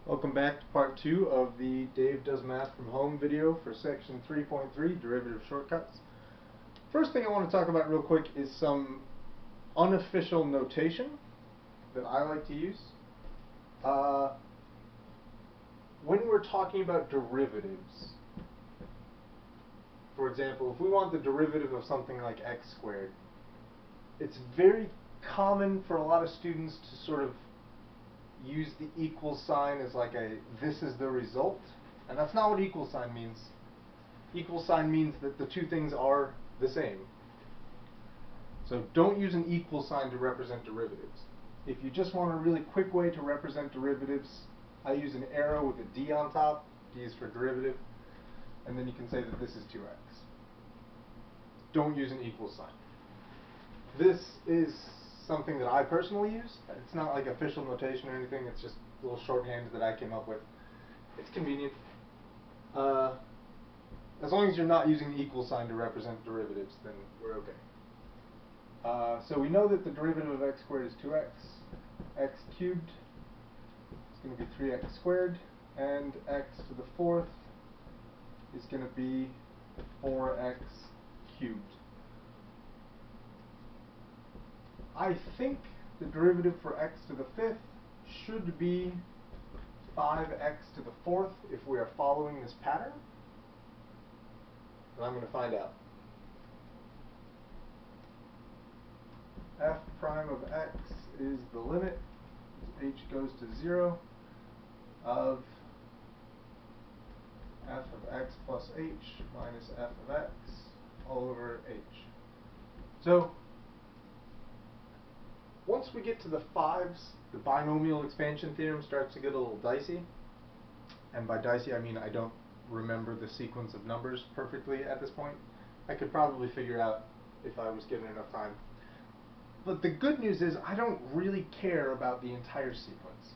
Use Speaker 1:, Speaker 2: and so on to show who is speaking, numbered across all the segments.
Speaker 1: Welcome back to part 2 of the Dave Does Math from Home video for section 3.3, derivative shortcuts. First thing I want to talk about real quick is some unofficial notation that I like to use. When we're talking about derivatives, for example, if we want the derivative of something like x squared, it's very common for a lot of students to sort of use the equal sign as like a this is the result, and that's not what equal sign means. Equal sign means that the two things are the same. So don't use an equal sign to represent derivatives. If you just want a really quick way to represent derivatives, I use an arrow with a d on top. D is for derivative, and then you can say that this is 2x. Don't use an equal sign. This is something that I personally use. It's not like official notation or anything, it's just a little shorthand that I came up with. It's convenient. As long as you're not using the equal sign to represent derivatives, then we're okay. So we know that the derivative of x squared is 2x. X cubed is going to be 3x squared, and x to the fourth is going to be 4x cubed. I think the derivative for x to the fifth should be 5x to the fourth if we are following this pattern. And I'm going to find out. F prime of x is the limit, as h goes to 0, of f of x plus h minus f of x all over h. So once we get to the fives, the binomial expansion theorem starts to get a little dicey. And by dicey, I mean I don't remember the sequence of numbers perfectly at this point. I could probably figure out if I was given enough time. But the good news is I don't really care about the entire sequence.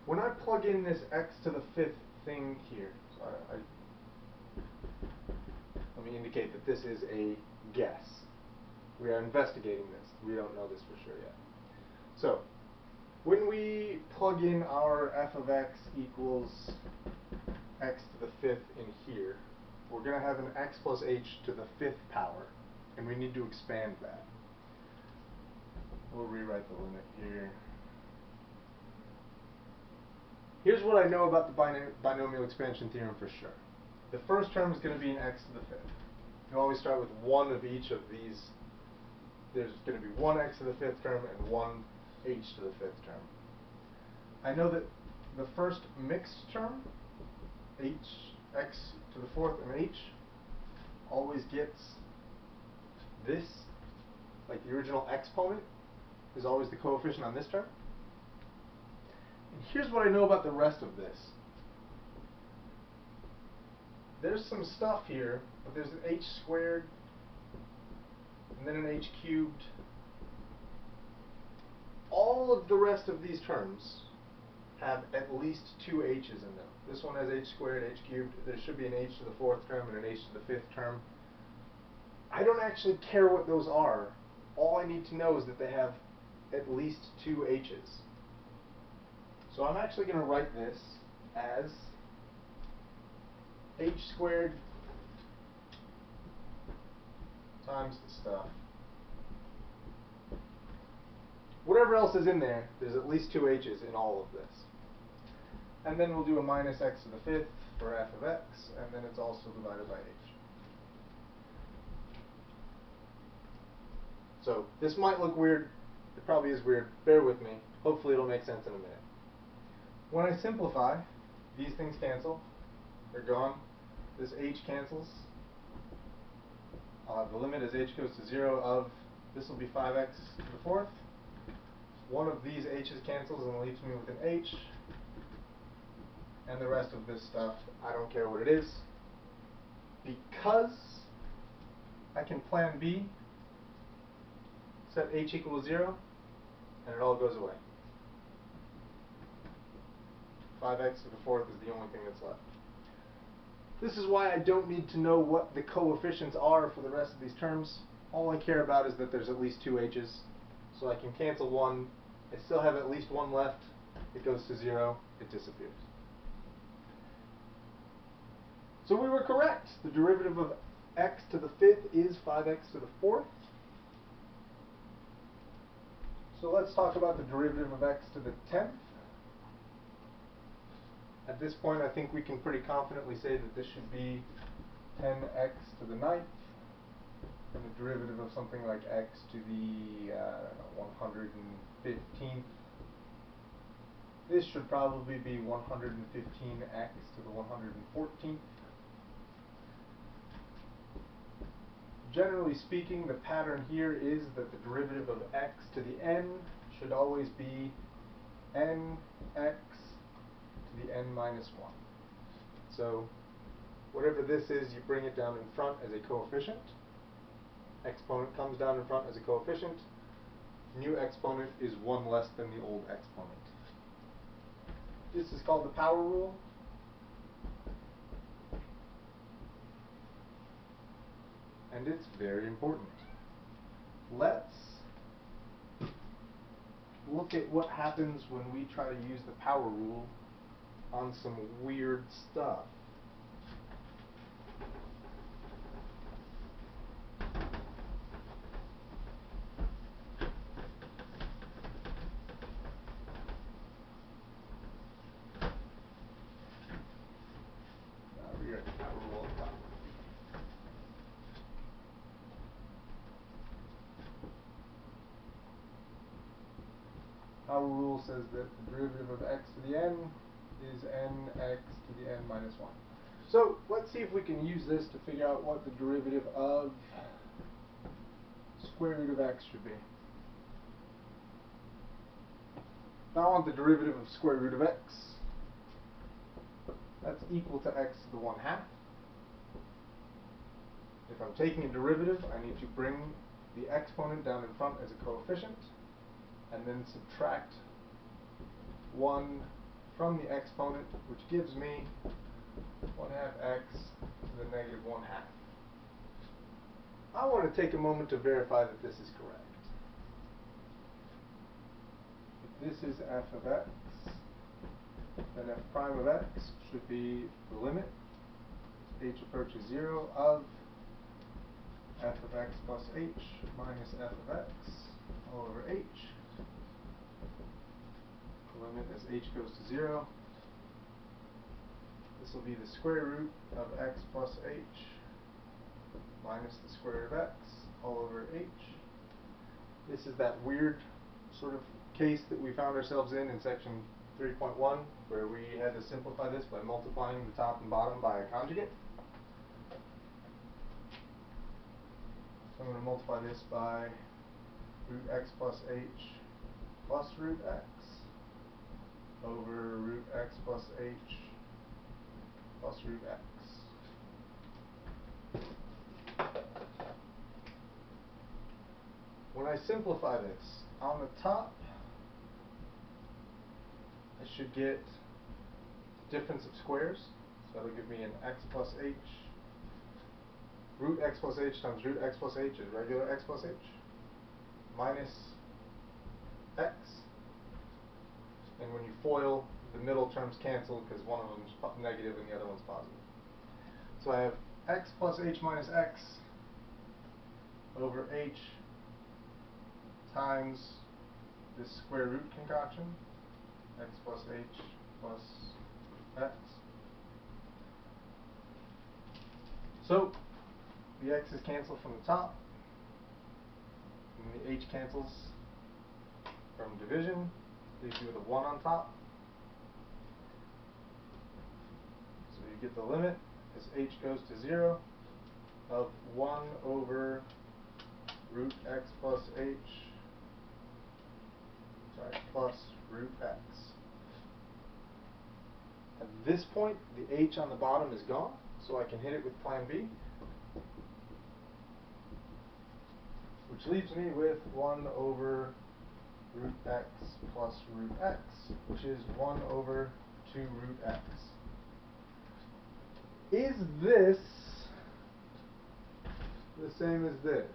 Speaker 1: When I plug in this x to the fifth thing here, so let me indicate that this is a guess. We are investigating this. We don't know this for sure yet. So, when we plug in our f of x equals x to the fifth in here, we're going to have an x plus h to the fifth power, and we need to expand that. We'll rewrite the limit here. Here's what I know about the binomial expansion theorem for sure. The first term is going to be an x to the fifth. You always start with one of each of these. There's going to be one x to the fifth term and one h to the fifth term. I know that the first mixed term, h, x to the fourth and h, always gets this, like the original exponent is always the coefficient on this term. And here's what I know about the rest of this. There's some stuff here, but there's an h squared, and then an h cubed. All of the rest of these terms have at least two h's in them. This one has h squared, h cubed. There should be an h to the fourth term and an h to the fifth term. I don't actually care what those are. All I need to know is that they have at least two h's. So I'm actually going to write this as h squared times the stuff. Whatever else is in there, there's at least two h's in all of this. And then we'll do a minus x to the fifth for f of x, and then it's also divided by h. So this might look weird. It probably is weird. Bear with me. Hopefully it'll make sense in a minute. When I simplify, these things cancel. They're gone. This h cancels. I'll have the limit as h goes to 0 of, this will be 5x to the fourth. One of these h's cancels and leaves me with an h. And the rest of this stuff, I don't care what it is. Because I can plan B, set h equals 0, and it all goes away. 5x to the fourth is the only thing that's left. This is why I don't need to know what the coefficients are for the rest of these terms. All I care about is that there's at least two h's. So I can cancel one. I still have at least one left. it goes to 0, it disappears. So we were correct. The derivative of x to the 5th is 5x to the 4th. So let's talk about the derivative of x to the 10th. At this point, I think we can pretty confidently say that this should be 10x to the 9th. And the derivative of something like x to the 115th. This should probably be 115x to the 114th. Generally speaking, the pattern here is that the derivative of x to the n should always be nx to the n minus 1. So whatever this is, you bring it down in front as a coefficient. Exponent comes down in front as a coefficient. New exponent is 1 less than the old exponent. This is called the power rule. And it's very important. Let's look at what happens when we try to use the power rule on some weird stuff. We got the power rule on top. Our rule says that the derivative of x to the n is nx to the n minus 1. So let's see if we can use this to figure out what the derivative of square root of x should be. Now I want the derivative of square root of x. That's equal to x to the 1/2. If I'm taking a derivative, I need to bring the exponent down in front as a coefficient, and then subtract 1 from the exponent, which gives me 1/2 x to the negative 1/2. I want to take a moment to verify that this is correct. If this is f of x, then f prime of x should be the limit, h approaches 0, of f of x plus h minus f of x all over h. The limit as h goes to 0. This will be the square root of x plus h minus the square root of x all over h. This is that weird sort of case that we found ourselves in section 3.1, where we had to simplify this by multiplying the top and bottom by a conjugate. So I'm going to multiply this by root x plus h plus root x over root x plus h plus root x. When I simplify this, on the top, I should get difference of squares. So that'll give me an x plus h. Root x plus h times root x plus h is regular x plus h minus x. And when you FOIL, the middle terms cancel because one of them is negative and the other one's positive. So I have x plus h minus x over h times this square root concoction, x plus h plus x. So the x's cancel from the top, and the h cancels from division, leaves you with a 1 on top. So you get the limit as h goes to 0 of 1 over root x plus h, plus root x. At this point, the h on the bottom is gone, so I can hit it with plan B, which leaves me with 1 over root x plus root x, which is 1 over 2 root x. Is this the same as this?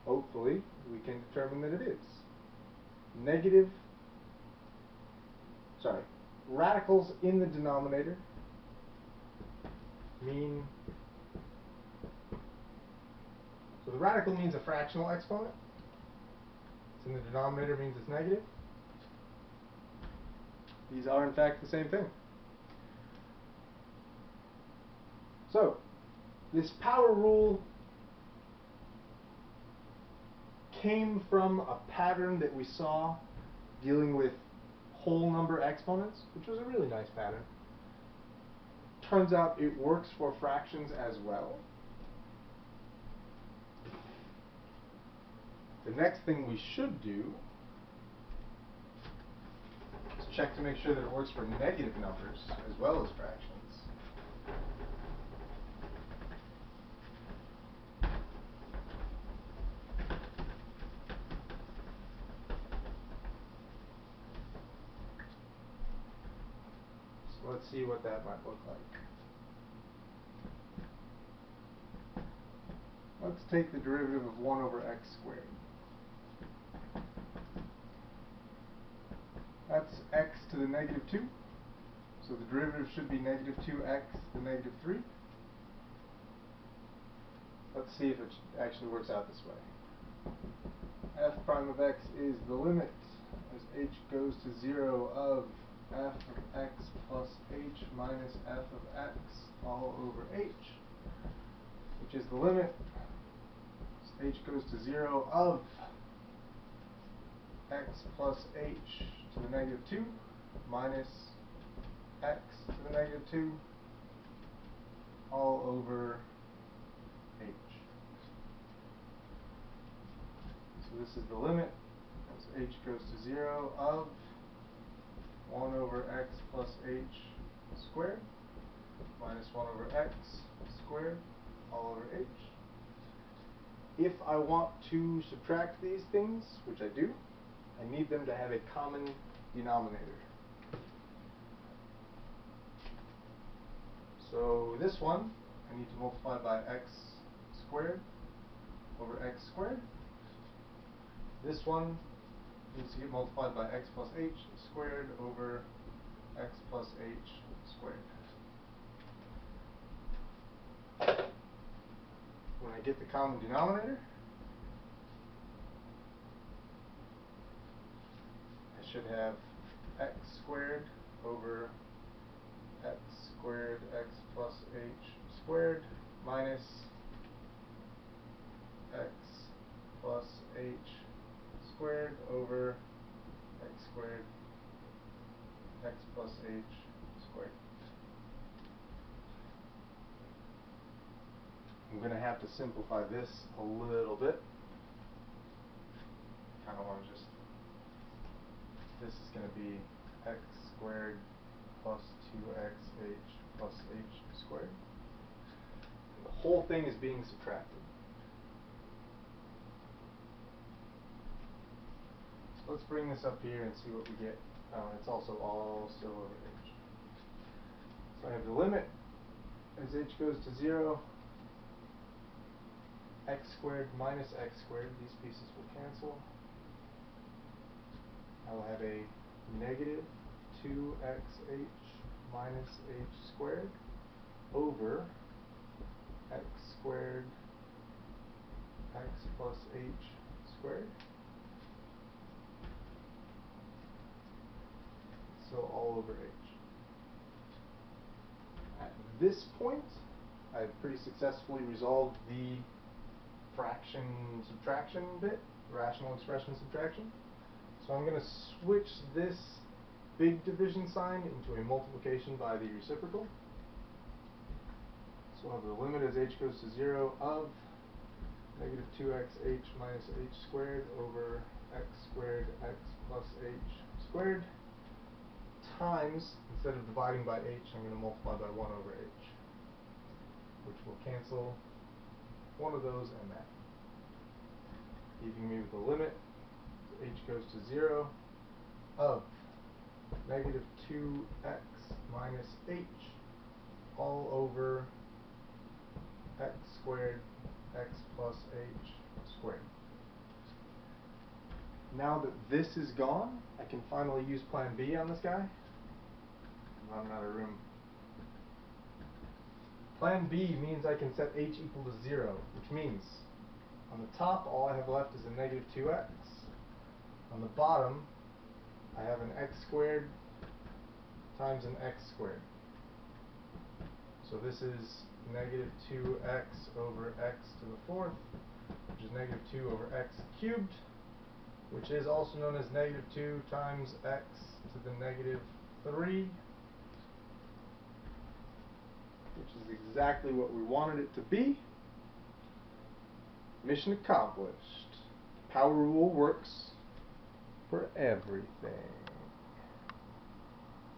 Speaker 1: Hopefully. hopefully, we can determine that it is. Negative, sorry, radicals in the denominator mean, so the radical means a fractional exponent. It's in the denominator means it's negative. These are in fact the same thing. So, this power rule came from a pattern that we saw dealing with whole number exponents, which was a really nice pattern. Turns out it works for fractions as well. The next thing we should do is check to make sure that it works for negative numbers as well as fractions. So let's see what that might look like. Let's take the derivative of 1 over x squared. That's x to the negative 2. So the derivative should be negative 2x to the negative 3. Let's see if it actually works out this way. F prime of x is the limit as h goes to 0 of f of x plus h minus f of x all over h, which is the limit as h goes to 0 of x plus h to the negative 2 minus x to the negative 2 all over h. So this is the limit as h goes to 0 of 1 over x plus h squared minus 1 over x squared all over h. If I want to subtract these things, which I do, I need them to have a common denominator. So this one, I need to multiply by x squared over x squared. This one needs to get multiplied by x plus h squared over x plus h squared. When I get the common denominator, I should have x squared over x squared x plus h squared minus x plus h squared over x squared x plus h squared. I'm going to have to simplify this a little bit. Kind of want to just, this is going to be x squared plus 2xh plus h squared. And the whole thing is being subtracted. So let's bring this up here and see what we get. It's also all still over h. So I have the limit as h goes to 0, x squared minus x squared, these pieces will cancel. I will have a negative 2xh minus h squared over x squared x plus h squared. So all over h. At this point, I've pretty successfully resolved the fraction subtraction bit, rational expression subtraction. So I'm going to switch this big division sign into a multiplication by the reciprocal. So I'll have the limit as h goes to 0 of negative 2xh minus h squared over x squared x plus h squared times, instead of dividing by h, I'm going to multiply by 1 over h, which will cancel one of those and that, leaving me with the limit as h goes to 0 of negative 2x minus h all over x squared x plus h squared. Now that this is gone, I can finally use plan B on this guy. I'm running out of room. Plan B means I can set h equal to 0, which means on the top all I have left is a negative 2x. On the bottom I have an x squared times an x squared. So this is negative 2x over x to the fourth, which is negative 2 over x cubed, which is also known as negative 2 times x to the negative 3, which is exactly what we wanted it to be. Mission accomplished. Power rule works for everything.